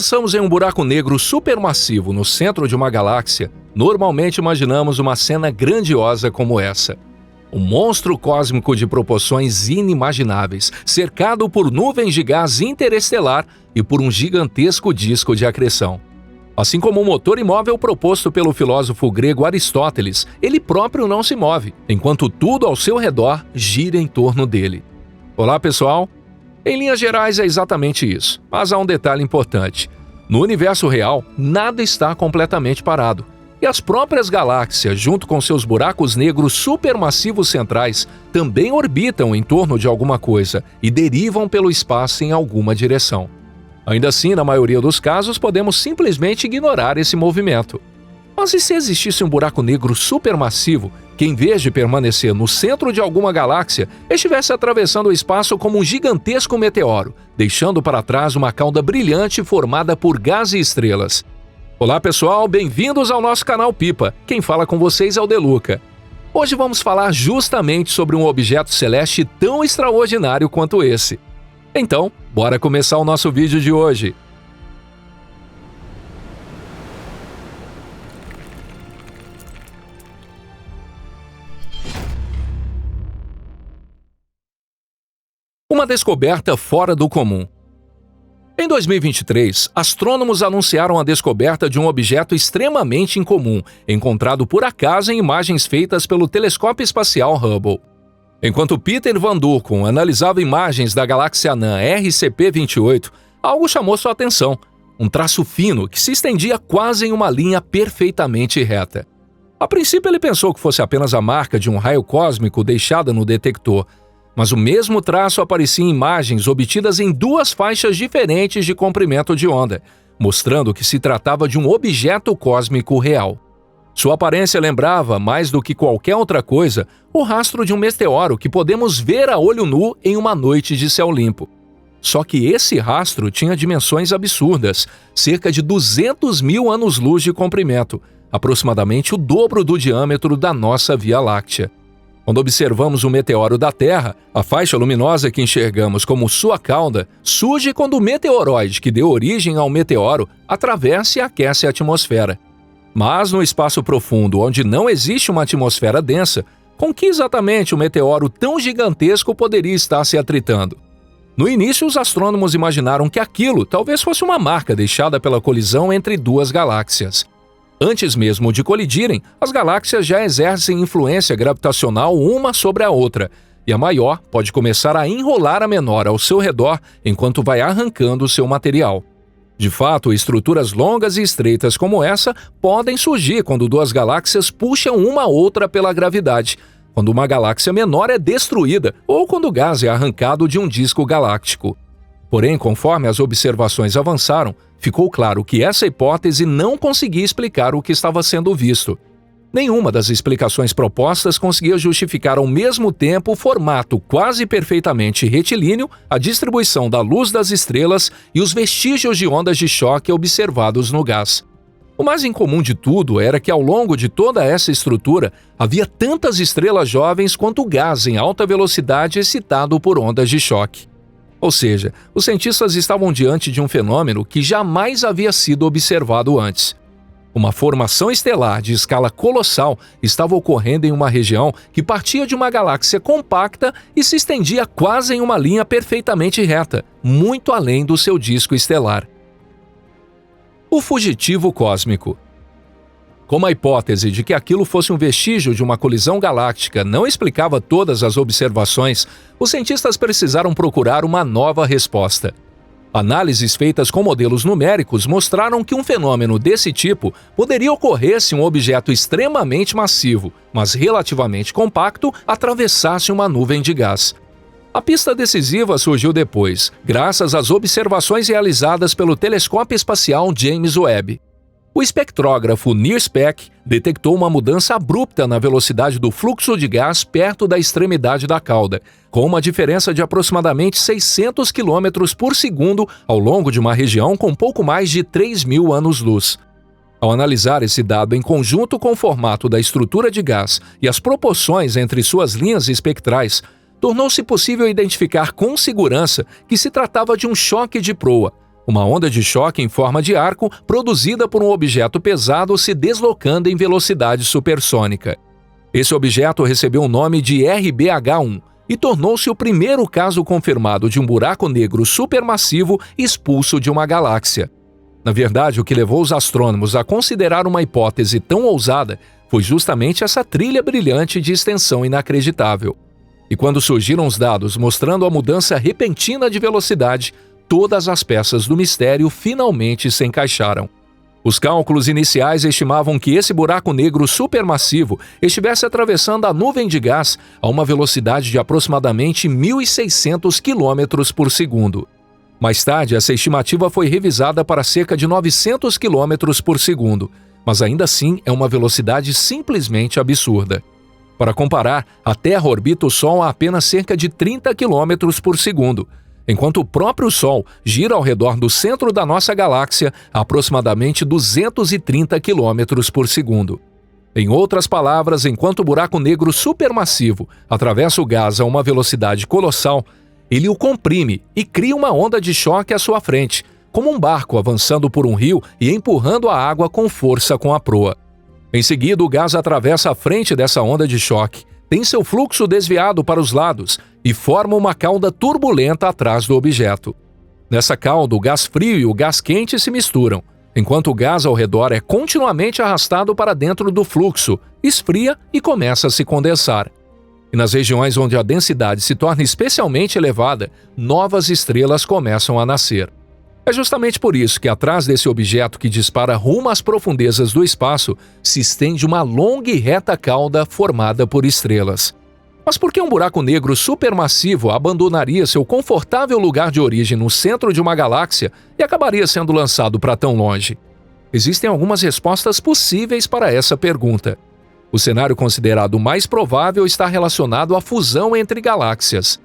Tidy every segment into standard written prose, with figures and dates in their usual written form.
pensamos em um buraco negro supermassivo no centro de uma galáxia, normalmente imaginamos uma cena grandiosa como essa. Um monstro cósmico de proporções inimagináveis, cercado por nuvens de gás interestelar e por um gigantesco disco de acreção. Assim como o motor imóvel proposto pelo filósofo grego Aristóteles, ele próprio não se move, enquanto tudo ao seu redor gira em torno dele. Olá, pessoal! Em linhas gerais é exatamente isso, mas há um detalhe importante. No universo real, nada está completamente parado. E as próprias galáxias, junto com seus buracos negros supermassivos centrais, também orbitam em torno de alguma coisa e derivam pelo espaço em alguma direção. Ainda assim, na maioria dos casos, podemos simplesmente ignorar esse movimento. Mas e se existisse um buraco negro supermassivo que, em vez de permanecer no centro de alguma galáxia, estivesse atravessando o espaço como um gigantesco meteoro, deixando para trás uma cauda brilhante formada por gás e estrelas? Olá, pessoal, bem-vindos ao nosso canal Pipa. Quem fala com vocês é o Deluca. Hoje vamos falar justamente sobre um objeto celeste tão extraordinário quanto esse. Então, bora começar o nosso vídeo de hoje. Uma descoberta fora do comum. Em 2023, astrônomos anunciaram a descoberta de um objeto extremamente incomum, encontrado por acaso em imagens feitas pelo telescópio espacial Hubble. Enquanto Peter Van Durkum analisava imagens da galáxia anã RCP-28, algo chamou sua atenção: um traço fino que se estendia quase em uma linha perfeitamente reta. A princípio, ele pensou que fosse apenas a marca de um raio cósmico deixada no detector, mas o mesmo traço aparecia em imagens obtidas em duas faixas diferentes de comprimento de onda, mostrando que se tratava de um objeto cósmico real. Sua aparência lembrava, mais do que qualquer outra coisa, o rastro de um meteoro que podemos ver a olho nu em uma noite de céu limpo. Só que esse rastro tinha dimensões absurdas, cerca de 200 mil anos-luz de comprimento, aproximadamente o dobro do diâmetro da nossa Via Láctea. Quando observamos um meteoro da Terra, a faixa luminosa que enxergamos como sua cauda surge quando o meteoroide que deu origem ao meteoro atravessa e aquece a atmosfera. Mas no espaço profundo, onde não existe uma atmosfera densa, com que exatamente o meteoro tão gigantesco poderia estar se atritando? No início, os astrônomos imaginaram que aquilo talvez fosse uma marca deixada pela colisão entre duas galáxias. Antes mesmo de colidirem, as galáxias já exercem influência gravitacional uma sobre a outra, e a maior pode começar a enrolar a menor ao seu redor enquanto vai arrancando seu material. De fato, estruturas longas e estreitas como essa podem surgir quando duas galáxias puxam uma a outra pela gravidade, quando uma galáxia menor é destruída ou quando o gás é arrancado de um disco galáctico. Porém, conforme as observações avançaram, ficou claro que essa hipótese não conseguia explicar o que estava sendo visto. Nenhuma das explicações propostas conseguia justificar ao mesmo tempo o formato quase perfeitamente retilíneo, a distribuição da luz das estrelas e os vestígios de ondas de choque observados no gás. O mais incomum de tudo era que ao longo de toda essa estrutura havia tantas estrelas jovens quanto o gás em alta velocidade excitado por ondas de choque. Ou seja, os cientistas estavam diante de um fenômeno que jamais havia sido observado antes. Uma formação estelar de escala colossal estava ocorrendo em uma região que partia de uma galáxia compacta e se estendia quase em uma linha perfeitamente reta, muito além do seu disco estelar. O fugitivo cósmico. Como a hipótese de que aquilo fosse um vestígio de uma colisão galáctica não explicava todas as observações, os cientistas precisaram procurar uma nova resposta. Análises feitas com modelos numéricos mostraram que um fenômeno desse tipo poderia ocorrer se um objeto extremamente massivo, mas relativamente compacto, atravessasse uma nuvem de gás. A pista decisiva surgiu depois, graças às observações realizadas pelo telescópio espacial James Webb. O espectrógrafo NIRSPEC detectou uma mudança abrupta na velocidade do fluxo de gás perto da extremidade da cauda, com uma diferença de aproximadamente 600 km por segundo ao longo de uma região com pouco mais de 3.000 anos-luz. Ao analisar esse dado em conjunto com o formato da estrutura de gás e as proporções entre suas linhas espectrais, tornou-se possível identificar com segurança que se tratava de um choque de proa, uma onda de choque em forma de arco produzida por um objeto pesado se deslocando em velocidade supersônica. Esse objeto recebeu o nome de RBH-1 e tornou-se o primeiro caso confirmado de um buraco negro supermassivo expulso de uma galáxia. Na verdade, o que levou os astrônomos a considerar uma hipótese tão ousada foi justamente essa trilha brilhante de extensão inacreditável. E quando surgiram os dados mostrando a mudança repentina de velocidade, todas as peças do mistério finalmente se encaixaram. Os cálculos iniciais estimavam que esse buraco negro supermassivo estivesse atravessando a nuvem de gás a uma velocidade de aproximadamente 1.600 km por segundo. Mais tarde, essa estimativa foi revisada para cerca de 900 km por segundo, mas ainda assim é uma velocidade simplesmente absurda. Para comparar, a Terra orbita o Sol a apenas cerca de 30 km por segundo, enquanto o próprio Sol gira ao redor do centro da nossa galáxia a aproximadamente 230 km por segundo. Em outras palavras, enquanto o buraco negro supermassivo atravessa o gás a uma velocidade colossal, ele o comprime e cria uma onda de choque à sua frente, como um barco avançando por um rio e empurrando a água com força com a proa. Em seguida, o gás atravessa a frente dessa onda de choque, tem seu fluxo desviado para os lados e forma uma cauda turbulenta atrás do objeto. Nessa cauda, o gás frio e o gás quente se misturam, enquanto o gás ao redor é continuamente arrastado para dentro do fluxo, esfria e começa a se condensar. E nas regiões onde a densidade se torna especialmente elevada, novas estrelas começam a nascer. É justamente por isso que atrás desse objeto que dispara rumo às profundezas do espaço se estende uma longa e reta cauda formada por estrelas. Mas por que um buraco negro supermassivo abandonaria seu confortável lugar de origem no centro de uma galáxia e acabaria sendo lançado para tão longe? Existem algumas respostas possíveis para essa pergunta. O cenário considerado mais provável está relacionado à fusão entre galáxias.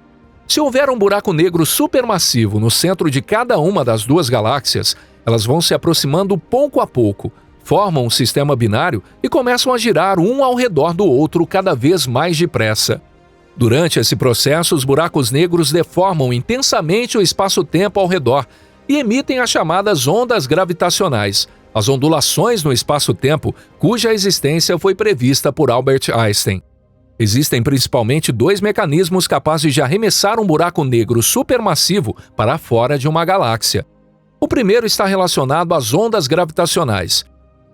Se houver um buraco negro supermassivo no centro de cada uma das duas galáxias, elas vão se aproximando pouco a pouco, formam um sistema binário e começam a girar um ao redor do outro cada vez mais depressa. Durante esse processo, os buracos negros deformam intensamente o espaço-tempo ao redor e emitem as chamadas ondas gravitacionais, as ondulações no espaço-tempo cuja existência foi prevista por Albert Einstein. Existem principalmente dois mecanismos capazes de arremessar um buraco negro supermassivo para fora de uma galáxia. O primeiro está relacionado às ondas gravitacionais.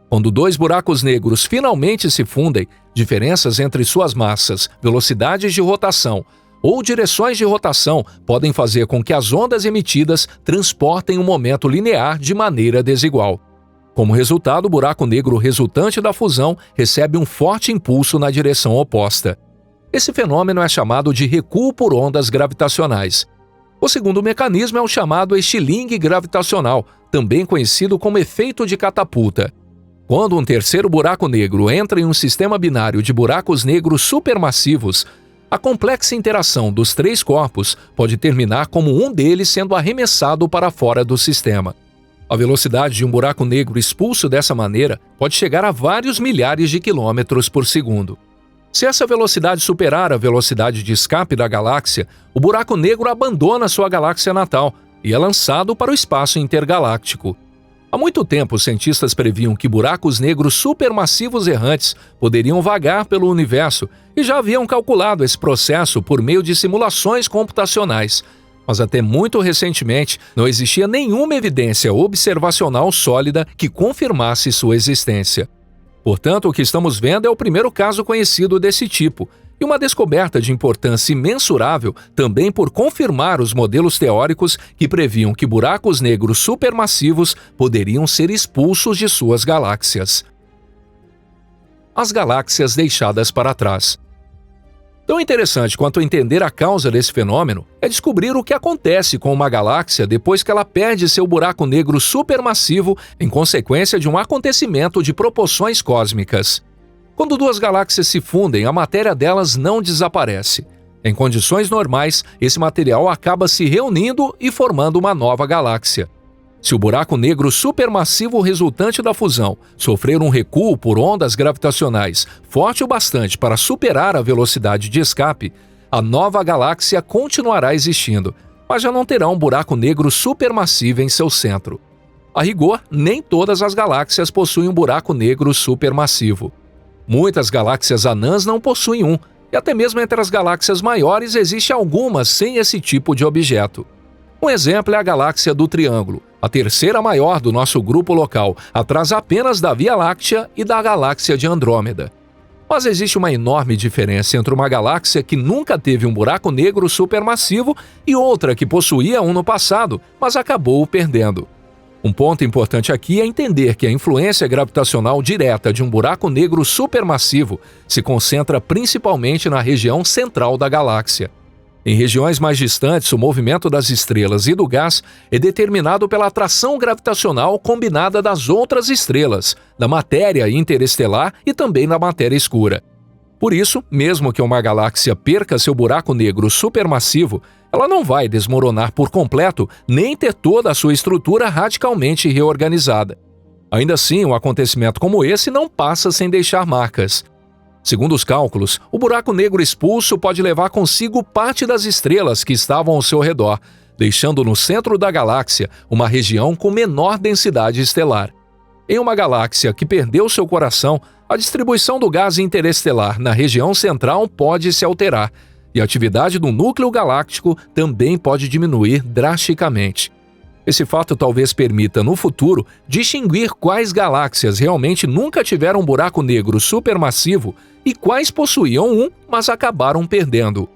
Quando dois buracos negros finalmente se fundem, diferenças entre suas massas, velocidades de rotação ou direções de rotação podem fazer com que as ondas emitidas transportem um momento linear de maneira desigual. Como resultado, o buraco negro resultante da fusão recebe um forte impulso na direção oposta. Esse fenômeno é chamado de recuo por ondas gravitacionais. O segundo mecanismo é o chamado estilingue gravitacional, também conhecido como efeito de catapulta. Quando um terceiro buraco negro entra em um sistema binário de buracos negros supermassivos, a complexa interação dos três corpos pode terminar como um deles sendo arremessado para fora do sistema. A velocidade de um buraco negro expulso dessa maneira pode chegar a vários milhares de quilômetros por segundo. Se essa velocidade superar a velocidade de escape da galáxia, o buraco negro abandona sua galáxia natal e é lançado para o espaço intergaláctico. Há muito tempo, os cientistas previam que buracos negros supermassivos errantes poderiam vagar pelo universo e já haviam calculado esse processo por meio de simulações computacionais. Mas até muito recentemente não existia nenhuma evidência observacional sólida que confirmasse sua existência. Portanto, o que estamos vendo é o primeiro caso conhecido desse tipo, e uma descoberta de importância imensurável também por confirmar os modelos teóricos que previam que buracos negros supermassivos poderiam ser expulsos de suas galáxias. As galáxias deixadas para trás. Tão interessante quanto entender a causa desse fenômeno é descobrir o que acontece com uma galáxia depois que ela perde seu buraco negro supermassivo em consequência de um acontecimento de proporções cósmicas. Quando duas galáxias se fundem, a matéria delas não desaparece. Em condições normais, esse material acaba se reunindo e formando uma nova galáxia. Se o buraco negro supermassivo resultante da fusão sofrer um recuo por ondas gravitacionais forte o bastante para superar a velocidade de escape, a nova galáxia continuará existindo, mas já não terá um buraco negro supermassivo em seu centro. A rigor, nem todas as galáxias possuem um buraco negro supermassivo. Muitas galáxias anãs não possuem um, e até mesmo entre as galáxias maiores existem algumas sem esse tipo de objeto. Um exemplo é a galáxia do Triângulo, a terceira maior do nosso grupo local, atrás apenas da Via Láctea e da galáxia de Andrômeda. Mas existe uma enorme diferença entre uma galáxia que nunca teve um buraco negro supermassivo e outra que possuía um no passado, mas acabou o perdendo. Um ponto importante aqui é entender que a influência gravitacional direta de um buraco negro supermassivo se concentra principalmente na região central da galáxia. Em regiões mais distantes, o movimento das estrelas e do gás é determinado pela atração gravitacional combinada das outras estrelas, da matéria interestelar e também da matéria escura. Por isso, mesmo que uma galáxia perca seu buraco negro supermassivo, ela não vai desmoronar por completo nem ter toda a sua estrutura radicalmente reorganizada. Ainda assim, um acontecimento como esse não passa sem deixar marcas. Segundo os cálculos, o buraco negro expulso pode levar consigo parte das estrelas que estavam ao seu redor, deixando no centro da galáxia uma região com menor densidade estelar. Em uma galáxia que perdeu seu coração, a distribuição do gás interestelar na região central pode se alterar, e a atividade do núcleo galáctico também pode diminuir drasticamente. Esse fato talvez permita, no futuro, distinguir quais galáxias realmente nunca tiveram um buraco negro supermassivo e quais possuíam um, mas acabaram perdendo.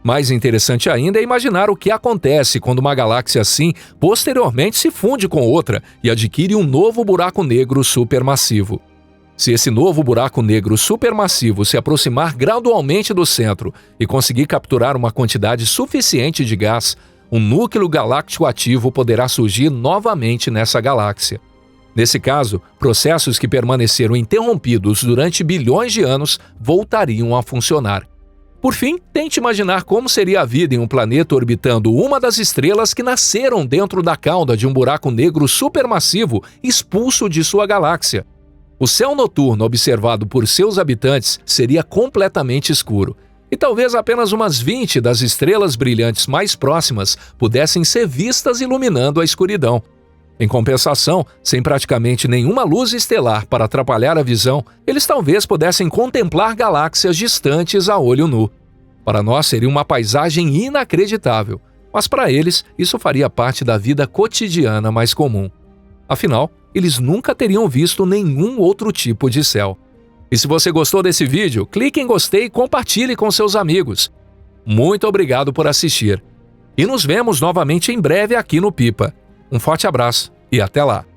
Mais interessante ainda é imaginar o que acontece quando uma galáxia assim posteriormente se funde com outra e adquire um novo buraco negro supermassivo. Se esse novo buraco negro supermassivo se aproximar gradualmente do centro e conseguir capturar uma quantidade suficiente de gás, um núcleo galáctico ativo poderá surgir novamente nessa galáxia. Nesse caso, processos que permaneceram interrompidos durante bilhões de anos voltariam a funcionar. Por fim, tente imaginar como seria a vida em um planeta orbitando uma das estrelas que nasceram dentro da cauda de um buraco negro supermassivo expulso de sua galáxia. O céu noturno observado por seus habitantes seria completamente escuro, e talvez apenas umas 20 das estrelas brilhantes mais próximas pudessem ser vistas iluminando a escuridão. Em compensação, sem praticamente nenhuma luz estelar para atrapalhar a visão, eles talvez pudessem contemplar galáxias distantes a olho nu. Para nós seria uma paisagem inacreditável, mas para eles isso faria parte da vida cotidiana mais comum. Afinal, eles nunca teriam visto nenhum outro tipo de céu. E se você gostou desse vídeo, clique em gostei e compartilhe com seus amigos. Muito obrigado por assistir. E nos vemos novamente em breve aqui no Pipa. Um forte abraço e até lá!